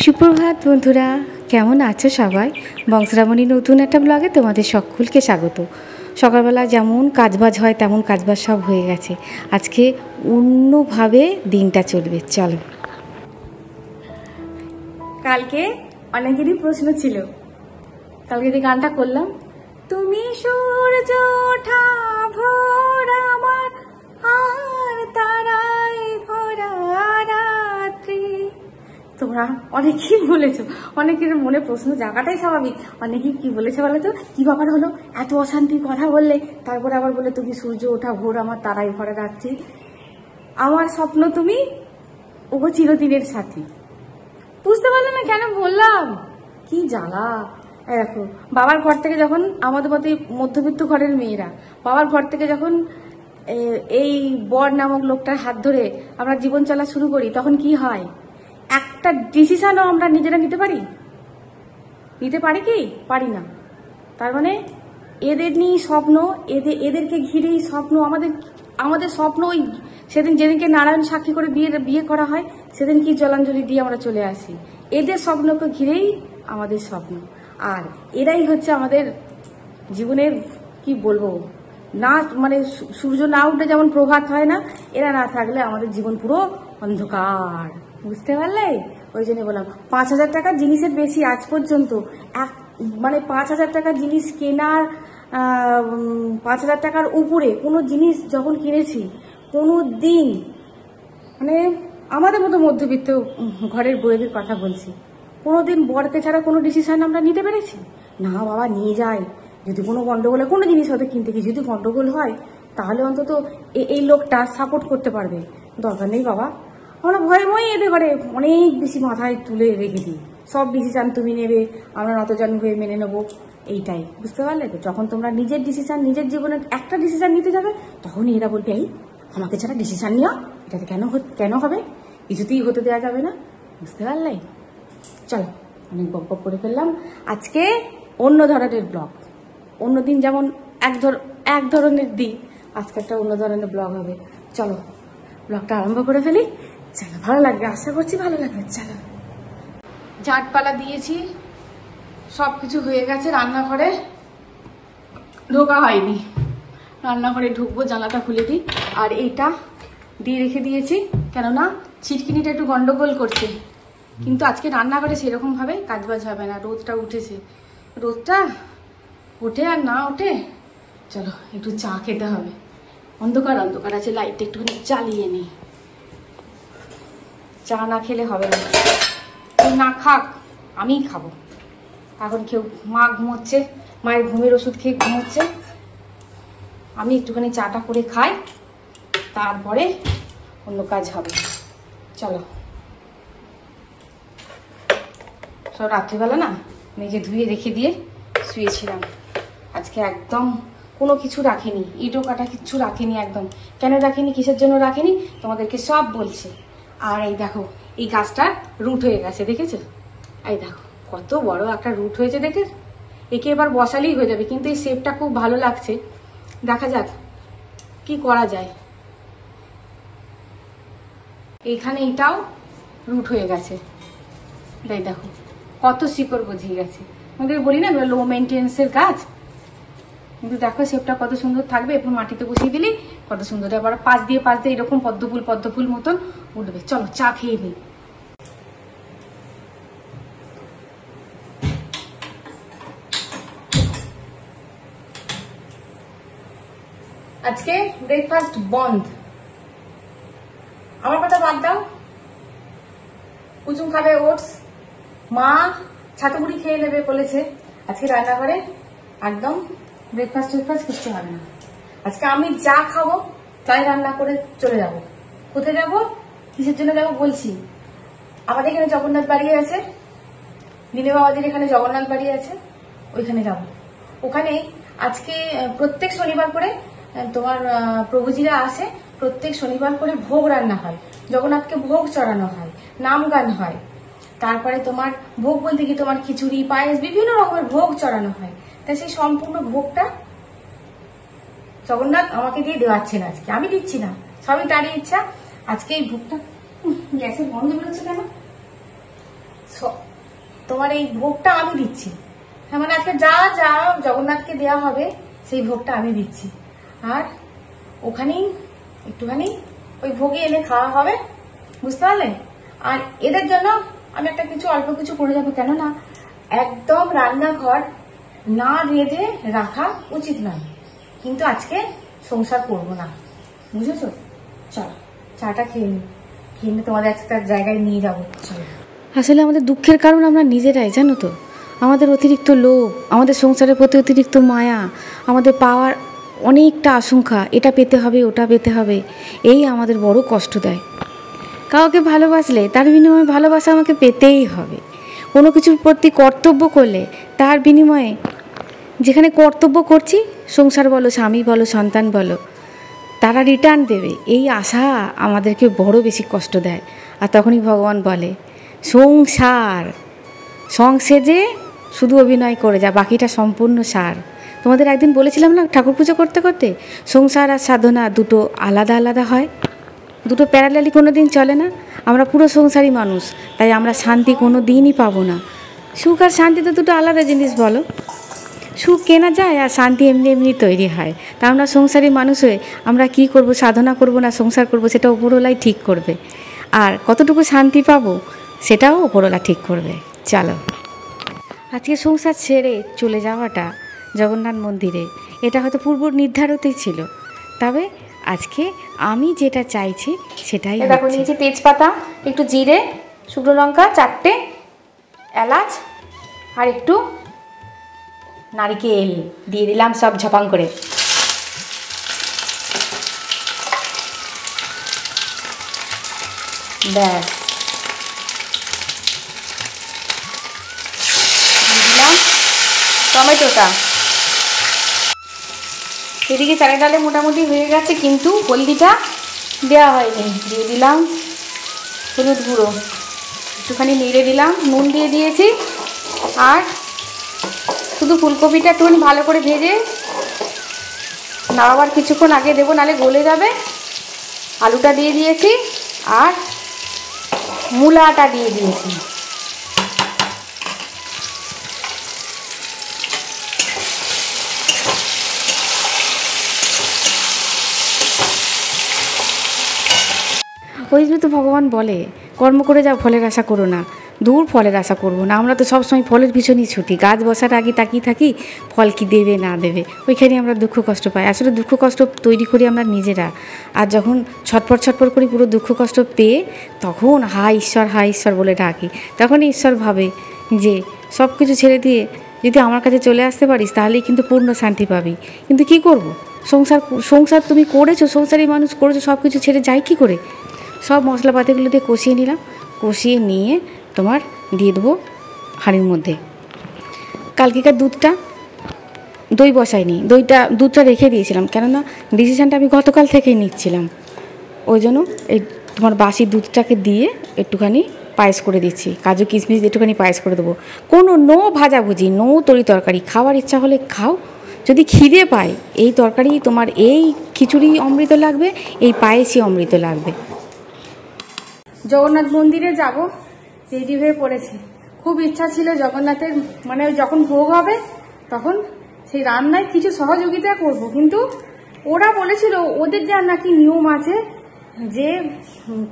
সুপ্রভাত বন্ধুরা, কেমন আছো সবাই? বংশরামণী নতুন একটা ব্লগে তোমাদের সকলকে স্বাগত। সকালবেলা যেমন কাজবাজ হয় তেমন কাজবাজ সব হয়ে গেছে। আজকে অন্যভাবে দিনটা চলবে। চলো। কালকে অনেকেরই প্রশ্ন ছিল, কালকে যে গানটা করলাম, তুমি সূর্য ওঠা ভোর আমার আর তারায় ভরা রাত্রি। তোমরা অনেকেই বলেছো, অনেকের মনে প্রশ্ন জায়গাটাই স্বাভাবিক। অনেকেই কি বলেছে বলো তো, কি ব্যাপার হলো, এত অশান্তির কথা বললে, তারপরে আবার বলে তুমি সূর্য ওঠা ভোর আমার তারাই ভরা রাত্রি। আমার স্বপ্ন তুমি, ও চিরদিনের সাথী। বুঝতে পারলে না কেন বললাম? কি জ্বালা। দেখো, বাবার ঘর থেকে যখন আমাদের মতো মধ্যবিত্ত ঘরের মেয়েরা বাবার ঘর থেকে যখন এই বর নামক লোকটার হাত ধরে আমরা জীবন চলা শুরু করি, তখন কি হয়? একটা ডিসিশনও আমরা নিজেরা নিতে পারি? নিতে পারি কি? পারি না। তার মানে এদের নিয়ে স্বপ্ন, এদেরকে ঘিরেই স্বপ্ন। আমাদের স্বপ্ন ওই সেদিন যেদিনকে নারায়ণ সাক্ষী করে বিয়ে করা হয়, সেদিন কি জলাঞ্জলি দিয়ে আমরা চলে আসি। এদের স্বপ্নকে ঘিরেই আমাদের স্বপ্ন। আর এরাই হচ্ছে আমাদের জীবনের, কি বলবো, না মানে সূর্য না উঠলে যেমন প্রভাত হয় না, এরা না থাকলে আমাদের জীবন পুরো অন্ধকার। বুঝতে পারলে? ওই জন্য বললাম, 5,000 টাকার জিনিসের বেশি আজ পর্যন্ত মানে 5,000 টাকার জিনিস কেনার, 5,000 টাকার উপরে কোনো জিনিস যখন কিনেছি, কোনো দিন, মানে আমাদের মতো মধ্যবিত্ত ঘরের বউয়েদের কথা বলছি, কোনোদিন বরকে ছাড়া কোনো ডিসিশন আমরা নিতে পেরেছি? না বাবা, নিয়ে যায়। যদি কোনো গন্ডগোলে কোনো জিনিস হতে কিনতে গিয়ে যদি গন্ডগোল হয়, তাহলে অন্তত এই লোকটা সাপোর্ট করতে পারবে। দরকার নেই বাবা, আমরা ভয়ে ভয়ে এদের ঘরে অনেক বেশি মাথায় তুলে রেখে দিই। সব ডিসিশন তুমি নেবে, আমরা নতজান হয়ে মেনে নেবো, এইটাই। বুঝতে পারলে তো? যখন তোমরা নিজের ডিসিশন, নিজের জীবনের একটা ডিসিশন নিতে যাবে, তখন এরা বলবে, এই আমাকে ছাড়া ডিসিশন নিও, এটাতে কেন হবে? কিছুতেই হতে দেওয়া যাবে না। বুঝতে পারলে? চলো, অনেক বক বক করে ফেললাম। আজকে অন্য ধরনের ব্লগ। অন্যদিন যেমন এক ধরনের দিই, আজকে একটা অন্য ধরনের ব্লগ হবে। চলো, ব্লগটা আরম্ভ করে ফেলি। চলো, ভালো লাগবে, আশা করছি ভালো লাগবে। চলো, ঝাঁটপালা দিয়েছি, সবকিছু হয়ে গেছে। রান্নাঘরে ঢোকা হয়নি, রান্নাঘরে ঢুকবো, জানলাটা খুলে দিই। আর এইটা দিয়ে রেখে দিয়েছি, কেননা ছিটকিনিটা একটু গন্ডগোল করছে। কিন্তু আজকে রান্নাঘরে সেরকম ভাবে কাজবাজ হবে না, রোদটা উঠেছে। রোদটা ওঠে আর না ওঠে, চলো একটু চা খেতে হবে। অন্ধকার অন্ধকার আছে, লাইটটা একটুখানি জ্বালিয়ে নিই। চা না খেলে হবে না। কেউ না খাক, আমিই খাবো। এখন মা ঘুমোচ্ছে, মায়ের ঘুমের ওষুধ খেয়ে ঘুমোচ্ছে। আমি একটুখানি চাটা করে খাই, তারপরে অন্য কাজ হবে। চলো। সব রাত্রিবেলা না মেজে ধুয়ে রেখে দিয়ে শুয়েছিলাম। আজকে একদম কোনো কিছু রাখিনি, ইটো কাটা কিচ্ছু রাখিনি একদম। কেন রাখিনি, কিসের জন্য রাখিনি, তোমাদেরকে সব বলছি। আর এই দেখো, এই গাছটা রুট হয়ে গেছে, দেখেছো? এই দেখো কত বড় একটা রুট হয়েছে, দেখে। একে এবার বসালেই হয়ে যাবে, কিন্তু এই শেপটা খুব ভালো লাগছে। দেখা যাক কি করা যায়। এইখানে এটাও রুট হয়ে গেছে, দেখো কত শিকড় গজিয়ে গেছে। আমাদের বলি না লো মেনটেন্সের গাছ, কিন্তু দেখো শেপটা কত সুন্দর থাকবে। এরপর মাটিতে বসিয়ে দিলি কত সুন্দর, আবার পাশ দিয়ে এরকম পদ্ম ফুল মতন উঠবে। চলো চা খেয়ে নিই। আজকে ব্রেকফাস্ট বন্ধ। আমার কথা বাদ দাও, কুচুম খাবে ওটস, মা ছাতু মুড়ি খেয়ে নেবে বলেছে। আজকে রান্নাঘরে একদম ব্রেকফাস্ট কিচ্ছু হবে না। আজকে আমি যা খাবো তাই রান্না করে চলে যাব। কোথায় যাব, কিসের জন্য যাবো বলছি। আমাদের এখানে জগন্নাথ বাড়ি আছে, নীলে বাবাজির এখানে জগন্নাথ বাড়ি আছে, ওইখানে যাব। ওখানে আজকে প্রত্যেক শনিবার করে তোমার প্রভুজিরা আসে, প্রত্যেক শনিবার করে ভোগ রান্না হয়, জগন্নাথকে ভোগ চড়ানো হয়, নাম গান হয়। তারপরে তোমার ভোগ বলতে কি, তোমার খিচুড়ি, পায়েস, বিভিন্ন রকমের ভোগ চড়ানো হয়। তাই সেই সম্পূর্ণ ভোগটা জগন্নাথ আমাকে দিয়ে দেওয়াচ্ছে না, আজকে আমি দিচ্ছি না, সবই তারই ইচ্ছা। আজকে এই ভোগটা, গ্যাসের গন্ধ বেরোচ্ছে কেন? তোমার এই ভোগটা আমি দিচ্ছি। হ্যাঁ, মানে আজকে যা যা জগন্নাথকে দেওয়া হবে সেই ভোগটা আমি দিচ্ছি। আর ওখানেই একটুখানি ওই ভোগে এনে খাওয়া হবে, বুঝতে পারলে? আর এদের জন্য আমি একটা কিছু অল্প কিছু করে যাবো, কেননা একদম রান্নাঘর না রেঁধে রাখা উচিত নয়। কিন্তু আজকে সংসার করবো না, বুঝেছো? চলো চাটা খেয়ে নিই, খেয়ে নিয়ে তোমাদের একটা জায়গায় নিয়ে যাবো। চলো। আসলে আমাদের দুঃখের কারণ আমরা নিজেরাই, জানো তো। আমাদের অতিরিক্ত লোভ, আমাদের সংসারের প্রতি অতিরিক্ত মায়া, আমাদের পাওয়ার অনেকটা আশঙ্কা, এটা পেতে হবে ওটা পেতে হবে, এই আমাদের বড় কষ্ট দেয়। কাউকে ভালোবাসলে তার বিনিময়ে ভালোবাসা আমাকে পেতেই হবে। কোনো কিছুর প্রতি কর্তব্য করলে তার বিনিময়ে, যেখানে কর্তব্য করছি, সংসার বলো, স্বামী বলো, সন্তান বলো, তারা রিটার্ন দেবে, এই আশা আমাদেরকে বড় বেশি কষ্ট দেয়। আর তখনই ভগবান বলে, সংসার সংসেজে শুধু অভিনয় করে যা, বাকিটা সম্পূর্ণ সার। তোমাদের একদিন বলেছিলাম না, ঠাকুর পুজো করতে করতে, সংসার আর সাধনা দুটো আলাদা আলাদা হয়, দুটো প্যারালালি কোনো দিন চলে না। আমরা পুরো সংসারী মানুষ, তাই আমরা শান্তি কোনো দিনই পাবো না। সুখ আর শান্তি তো দুটো আলাদা জিনিস, বলো। সুখ কেনা যায় আর শান্তি এমনি এমনি তৈরি হয়। তা আমরা সংসারী মানুষ হয়ে আমরা কি করব, সাধনা করব না সংসার করব, সেটা ওপরওয়ালাই ঠিক করবে। আর কতটুকু শান্তি পাবো সেটাও ওপরওয়ালা ঠিক করবে। চলো, আজকে সংসার ছেড়ে চলে যাওয়াটা জগন্নাথ মন্দিরে, এটা হয়তো পূর্ব নির্ধারিতই ছিল, তবে আজকে আমি যেটা চাইছি সেটাই। দেখো, নিয়েছি তেজপাতা, একটু জিরে, শুকনো লঙ্কা 4টে, এলাচ আর একটু নারকেল দিয়ে দিলাম সব ঝপাং করে। ব্যাস, দিয়ে দিলাম টমেটোটা। এদিকে চালের ডালে মোটামুটি হয়ে গেছে, কিন্তু হলদিটা দেওয়া হয়নি। দিয়ে দিলাম হলুদ গুঁড়ো, একটুখানি নেড়ে দিলাম, নুন দিয়ে দিয়েছি। আর শুধু ফুলকপিটা একটুখানি ভালো করে ভেজে নামাবার কিছুক্ষণ আগে দেবো, নাহলে গলে যাবে। আলুটা দিয়ে দিয়েছি আর মূলাটা দিয়ে দিয়েছি। ওই জন্য তো ভগবান বলে, কর্ম করে যাও, ফলের আশা করো না। দূর, ফলের আশা করবো না। আমরা তো সবসময় ফলের পিছনেই ছুটি, গাছ বসার আগে তাকিয়ে থাকি ফল কি দেবে না দেবে, ওইখানে আমরা দুঃখ কষ্ট পাই। আসলে দুঃখ কষ্ট তৈরি করি আমরা নিজেরা। আর যখন ছটফট ছটফট করি পুরো দুঃখ কষ্ট পেয়ে, তখন হা ঈশ্বর বলে ডাকি। তখন ঈশ্বর ভাবে যে সব কিছু ছেড়ে দিয়ে যদি আমার কাছে চলে আসতে পারিস, তাহলেই কিন্তু পূর্ণ শান্তি পাবি। কিন্তু কি করব, সংসার তুমি করেছো, সংসারী মানুষ করেছো, সব কিছু ছেড়ে যাই কি করে? সব মশলাপাতিগুলো দিয়ে কষিয়ে নিলাম, কষিয়ে নিয়ে তোমার দিয়ে দেবো হাঁড়ির মধ্যে। কালকেকার দই বসাইনি, দুধটা রেখে দিয়েছিলাম, কেননা ডিসিশানটা আমি গতকাল থেকেই নিচ্ছিলাম। ওই জন্য এই তোমার বাসি দুধটাকে দিয়ে একটুখানি পায়েস করে দিচ্ছি, কাজু কিশমিশ দিয়ে একটুখানি পায়েস করে দেবো। কোনো নো ভাজাভুজি, নো তরি তরকারি, খাওয়ার ইচ্ছা হলে খাও, যদি খিদে পায় এই তরকারি তোমার, এই খিচুড়ি অমৃত লাগবে, এই পায়েসই অমৃত লাগবে। জগন্নাথ মন্দিরে যাব, রেডি হয়ে পড়েছি। খুব ইচ্ছা ছিল জগন্নাথের, মানে যখন ভোগ হবে তখন সেই রান্নায় কিছু সহযোগিতা করব, কিন্তু ওরা বলেছিল ওদের যা নাকি নিয়ম আছে যে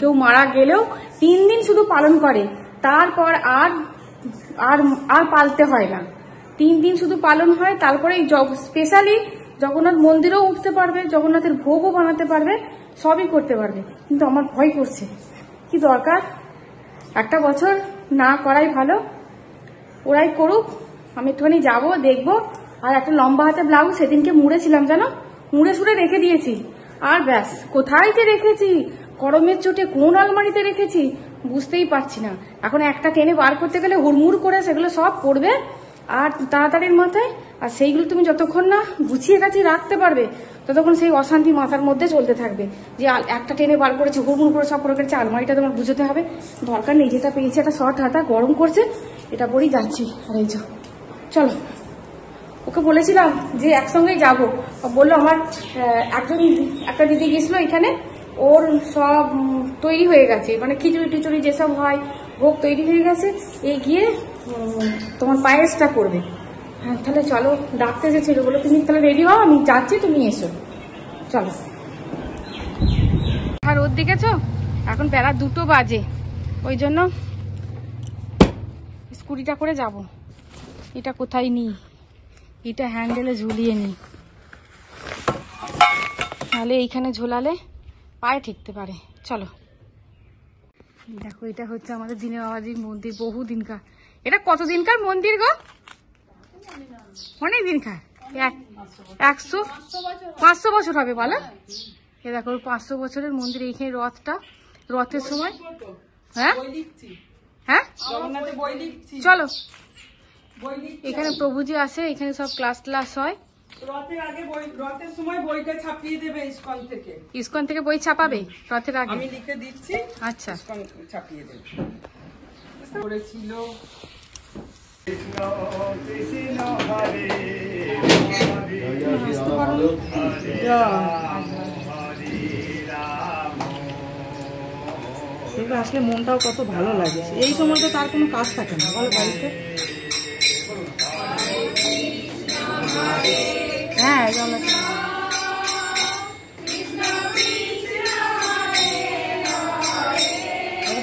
কেউ মারা গেলেও 3 দিন শুধু পালন করে, তারপর আর আর আর পালতে হয় না। 3 দিন শুধু পালন হয়, তারপরে স্পেশালি জগন্নাথ মন্দিরেও উঠতে পারবে, জগন্নাথের ভোগও বানাতে পারবে, সবই করতে পারবে। কিন্তু আমার ভয় করছে, কি দরকার, একটা বছর না করাই ভালো, ওরাই করুক, আমি একটুখানি যাবো, দেখবো। আর একটা লম্বা হাতে ব্লাউজ সেদিনকে মুড়েছিলাম, জানো, মুড়ে সুড়ে রেখে দিয়েছি। আর ব্যাস, কোথায় যে রেখেছি, গরমের চোটে কোন আলমারিতে রেখেছি বুঝতেই পারছি না। এখন একটা টেনে বার করতে গেলে হুড়মুড় করে সেগুলো সব পড়বে আর তাড়াতাড়ির মাথায়, আর সেইগুলো তুমি যতক্ষণ না গুছিয়ে কাছে রাখতে পারবে ততক্ষণ সেই অশান্তি মাথার মধ্যে চলতে থাকবে, যে একটা টেনে বার করেছে, হুড়মুড় করে সব পড়ে গেছে। আলমারিটা তোমার বুঝতে হবে, দরকার নেই। যেটা পেয়েছে একটা শর্ট হাতা, গরম করছে, এটা পরেই যাচ্ছি। আর এই চলো, ওকে বলেছিলাম যে একসঙ্গেই যাবো, বললো আমার একটা দিদি গেছিলো এখানে, ওর সব তৈরি হয়ে গেছে, মানে খিচুড়ি টিচুড়ি যেসব হয় ভোগ তৈরি হয়ে গেছে, এই গিয়ে তোমার পায়েসটা করবে। হ্যাঁ তাহলে চলো, ডাকতে এসেছিল, বলো তুমি তাহলে রেডি হও, আমি যাচ্ছি, তুমি এসো, চলো। আর রোদ দেখেছো, এখন বেলা 2টো বাজে, ওই জন্য স্কুটিটা করে যাব। এটা কোথায় নিই, এটা হ্যান্ডেলে ঝুলিয়ে নিই, তাহলে এইখানে ঝোলালে পায়ে ঠেকতে পারে। চলো। দেখো এটা হচ্ছে আমাদের দিনে বাবাজির মন্দির, বহু দিনকার। এটা কত দিনকার মন্দির গো? অনেক দিনকার, 100-500 বছর হবে বলো। এ দেখো 500 বছরের মন্দির। এইখানে রথের সময়, হ্যাঁ হ্যাঁ চলো, এখানে প্রভুজি আসে, এখানে সব ক্লাস হয়। রথের সময় বইটা ছাপিয়ে দেবে ইসকন থেকে বই ছাপাবে রথের আগে, আমি লিখে দিচ্ছি। আচ্ছা ছাপিয়ে দেবে করেছিল। আসলে মনটাও কত ভালো লাগে, এই সময়টা তার কোনো কাজ থাকে না বলো বাড়িতে। হ্যাঁ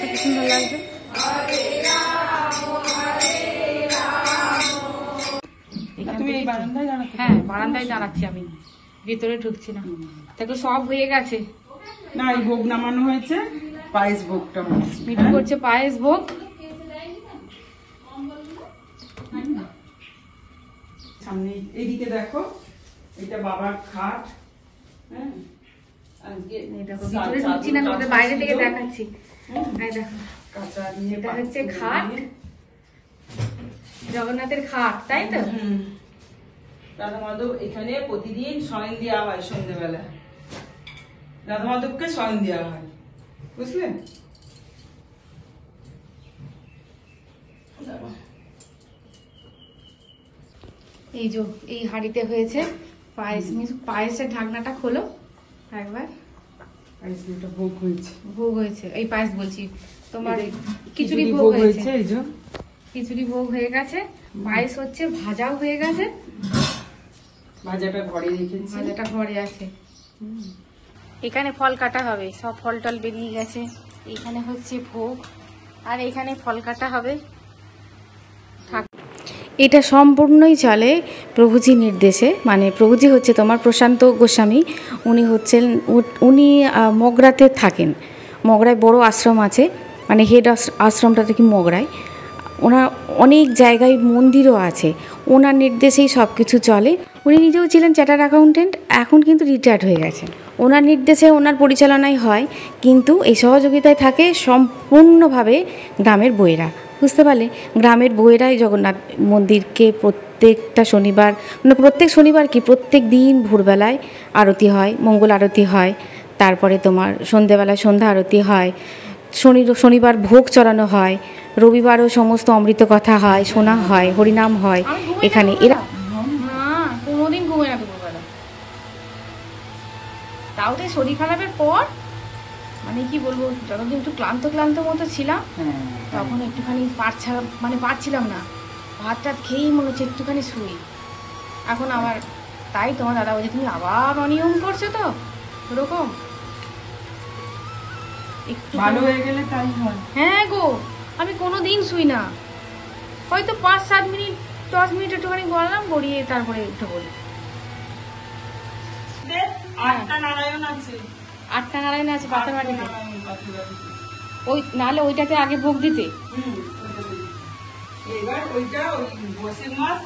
কি সুন্দর লাগছে। হ্যাঁ বারান্দায় দাঁড়াচ্ছি আমি, ভেতরে ঢুকছি না। দেখো সব হয়ে গেছে, না এই ভোগ নামানো হয়েছে, পায়েস ভোগটা মিঠু করছে পায়েস ভোগ। সামনে এইদিকে দেখো, এটা বাবার খাট। হ্যাঁ ভিতরে ঢুকছি না, তোমাদের বাইরে থেকে দেখাচ্ছি। দেখো কাঁচা নিয়ে এটা হচ্ছে খাট, জগন্নাথের খাট, তাই তো? রাধা মাধব এখানে প্রতিদিন শয়ন দেওয়া হয় সন্ধ্যেবেলা, রাধা মাধবকে শয়ন দেওয়া হয়, বুঝলে? এই যে এই হাঁড়িতে হয়েছে পায়েস। পায়েসের ঢাকনাটা খোলো একবার। পায়েসটা ভোগ হয়েছে, ভোগ হয়েছে, এই পায়েস বলছি, তোমার খিচুড়ি ভোগ হয়েছে। এই যে খিচুড়ি ভোগ হয়ে গেছে, পায়েস হচ্ছে, ভাজাও হয়ে গেছে। ভাজাটা ঘরে রেখেছি, ভাজাটা ঘরে আছে। এখানে ফল কাটা হবে, সব ফল টল বেরিয়ে গেছে। এখানে হচ্ছে ভোগ, আর এখানে ফল কাটা হবে। এটা সম্পূর্ণই চলে প্রভুজির নির্দেশে। মানে প্রভুজি হচ্ছে তোমার প্রশান্ত গোস্বামী, উনি মগরাতে থাকেন। মগরায় বড় আশ্রম আছে, মানে হেড আশ্রমটা কি মগরায়। ওনার অনেক জায়গায় মন্দিরও আছে, ওনার নির্দেশেই সব কিছু চলে। উনি নিজেও ছিলেন চার্টার্ড অ্যাকাউন্টেন্ট, এখন কিন্তু রিটায়ার্ড হয়ে গেছেন। ওনার নির্দেশে, ওনার পরিচালনায় হয়, কিন্তু এই সহযোগিতায় থাকে সম্পূর্ণভাবে গ্রামের বইয়েরা। বুঝতে পারলে, গ্রামের বইয়েরাই জগন্নাথ মন্দিরকে প্রত্যেকটা শনিবার, মানে প্রত্যেক শনিবার কি প্রত্যেক দিন ভোরবেলায় আরতি হয়, মঙ্গল আরতি হয়, তারপরে তোমার সন্ধেবেলায় সন্ধ্যা আরতি হয়, শনিবার ভোগ চড়ানো হয়, রবিবারও সমস্ত অমৃত কথা হয়, শোনা হয়, হরিনাম হয় এখানে। এরা কোনোদিন ঘুমে না দুপুরবেলা, তাও তো শরীর খারাপের পর, মানে কি বলবো, যতদিন একটু ক্লান্ত মতো ছিলাম, তখন একটুখানি পারছিলাম না, ভাত টাত খেয়েই মনে হচ্ছে একটুখানি শুই। এখন আবার তাই তোমার দাদা বলছে তুমি আবার অনিয়ম করছো, তো ওরকম একটু ভালো হয়ে গেলে তাই হয়। হ্যাঁ গো, আমি কোনোদিন শুই না, হয়তো 5-7 মিনিট 10 মিনিট একটুখানি গড়লাম, গড়িয়ে তারপরে উঠে পড়ি। 8টা নারায়ণ আছে, 8টা নারায়ণ আছে পাথর বাটিতে, ওই নাহলে ওইটাতে আগে ভোগ দিতে। এবার ওইটা ওই বসে মাছ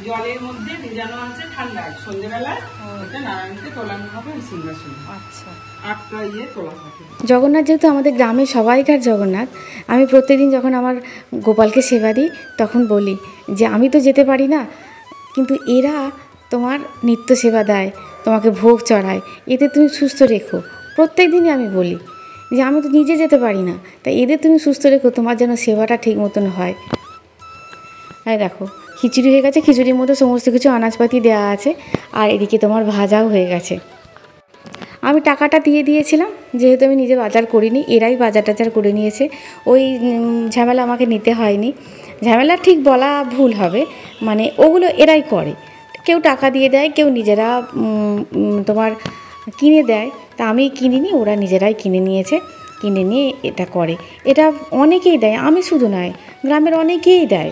জলের মধ্যে ভেজানো আছে ঠান্ডায়, সন্ধ্যেবেলায় ওটা নারায়ণকে তোলানো হবে ওই সিংহাসনে। আচ্ছা, 8টা তোলা থাকে। জগন্নাথ যেহেতু আমাদের গ্রামের সবাইকার জগন্নাথ, আমি প্রত্যেকদিন যখন আমার গোপালকে সেবা দিই তখন বলি যে আমি তো যেতে পারি না, কিন্তু এরা তোমার নিত্য সেবা দেয়, তোমাকে ভোগ চড়ায়, এতে তুমি সুস্থ রেখো। প্রত্যেক দিনই আমি বলি যে আমি তো নিজে যেতে পারি না, তাই এদের তুমি সুস্থ রেখো, তোমার যেন সেবাটা ঠিক মতন হয়। আর দেখো খিচুড়ি হয়ে গেছে, খিচুড়ির মধ্যে সমস্ত কিছু আনাজপাতি দেওয়া আছে, আর এদিকে তোমার ভাজাও হয়ে গেছে। আমি টাকাটা দিয়ে দিয়েছিলাম, যেহেতু আমি নিজে বাজার করিনি, এরাই বাজার টাজার করে নিয়েছে। ওই ঝামেলা আমাকে নিতে হয়নি। ঝামেলা ঠিক বলা ভুল হবে, মানে ওগুলো এরাই করে। কেউ টাকা দিয়ে দেয়, কেউ নিজেরা তোমার কিনে দেয়। তা আমি কিনিনি, ওরা নিজেরাই কিনে নিয়েছে, কিনে নিয়ে এটা করে। এটা অনেকেই দেয়, আমি শুধু নয়, গ্রামের অনেকেই দেয়।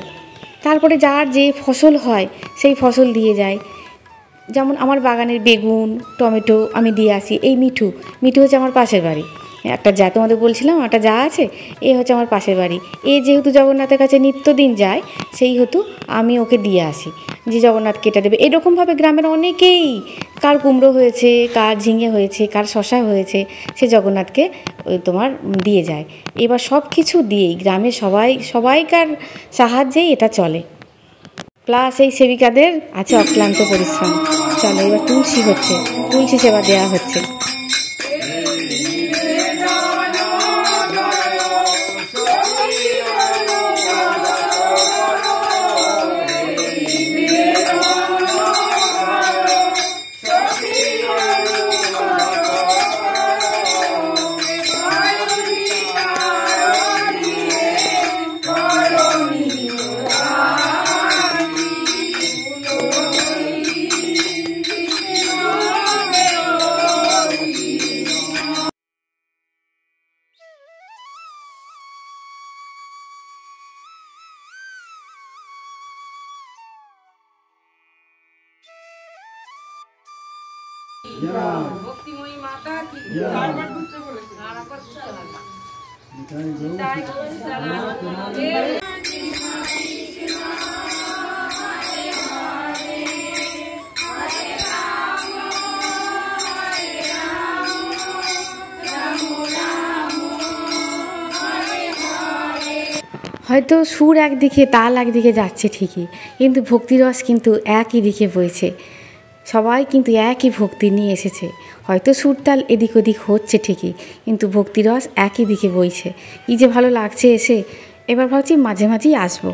তারপরে যার যে ফসল হয় সেই ফসল দিয়ে যায়। যেমন আমার বাগানের বেগুন, টমেটো আমি দিয়ে আসি। এই মিঠু হচ্ছে আমার পাশের বাড়ি, একটা যা তোমাদের বলছিলাম, একটা যা আছে, এ হচ্ছে আমার পাশের বাড়ি। এ যেহেতু জগন্নাথের কাছে নিত্যদিন যায়, সেই হেতু আমি ওকে দিয়ে আসি যে জগন্নাথ কেটে দেবে। এরকমভাবে গ্রামের অনেকেই, কার কুমড়ো হয়েছে, কার ঝিঙে হয়েছে, কার শশা হয়েছে, সে জগন্নাথকে তোমার দিয়ে যায়। এবার সব কিছু দিয়েই গ্রামের সবাইকার সাহায্যেই এটা চলে। প্লাস এই সেবিকাদের আছে অক্লান্ত পরিশ্রম। চলো এবার তুলসী হচ্ছে, তুলসী সেবা দেওয়া হচ্ছে। ভক্তিময়ী মাতা কি চারবার ঘুরতে বলেছে। হয়তো সুর একদিকে, তাল একদিকে যাচ্ছে ঠিকই, কিন্তু ভক্তিরস কিন্তু একই দিকে বইছে। সবাই কিন্তু একই ভক্তি নিয়ে এসেছে। হয়তো সুর তাল এদিক ওদিক হচ্ছে ঠিকই, কিন্তু ভক্তিরস একই দিকে বইছে। কী যে ভালো লাগছে এসে। এবার ভাবছি মাঝে মাঝেই আসবো।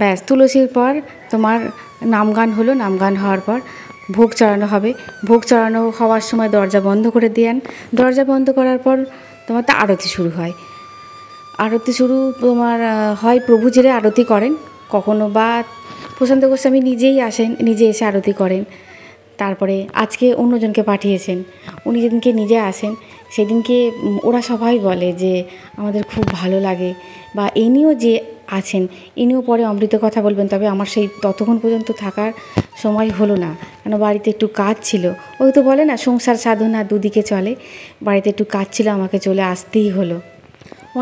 ব্যাস, তুলসীর পর তোমার নামগান হলো। নামগান হওয়ার পর ভোগ চড়ানো হবে। ভোগ চড়ানো হওয়ার সময় দরজা বন্ধ করে দেন। দরজা বন্ধ করার পর তোমার তো আরতি শুরু হয়। আরতি শুরু তোমার হয় প্রভুজিরা আরতি করেন, কখনো বা প্রশান্ত গোস্বামী নিজেই আসেন, নিজে এসে আরতি করেন। তারপরে আজকে অন্যজনকে পাঠিয়েছেন, উনি যেদিনকে নিজে আসেন সেদিনকে ওরা সবাই বলে যে আমাদের খুব ভালো লাগে, বা ইনিও যে আছেন ইনিও পরে অমৃত কথা বলবেন। তবে আমার সেই ততক্ষণ পর্যন্ত থাকার সময় হলো না, কেন বাড়িতে একটু কাজ ছিল। ওই তো বলে না, সংসার সাধনা দুদিকে চলে। বাড়িতে একটু কাজ ছিল, আমাকে চলে আসতেই হলো।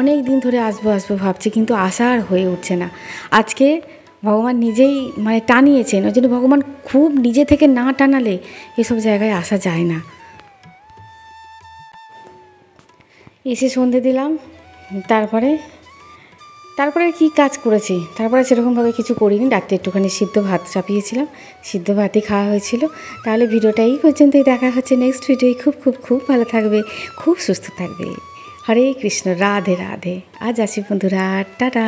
অনেক দিন ধরে আসবো ভাবছি, কিন্তু আসা আর হয়ে উঠছে না। আজকে ভগবান নিজেই মানে টানিয়েছেন। ওই জন্য ভগবান খুব নিজে থেকে না টানালে এসব জায়গায় আসা যায় না। এসে সন্ধে দিলাম, তারপরে কি কাজ করেছি, তারপরে সেরকমভাবে কিছু করিনি। রাত্রে একটুখানি সিদ্ধ ভাত চাপিয়েছিলাম, সিদ্ধ ভাতই খাওয়া হয়েছিল। তাহলে ভিডিওটা এই পর্যন্তই, দেখা হচ্ছে নেক্সট ভিডিওয়। খুব খুব খুব ভালো থাকবে, খুব সুস্থ থাকবে। হরে কৃষ্ণ, রাধে রাধে। আজ আসি বন্ধুরা, টাটা।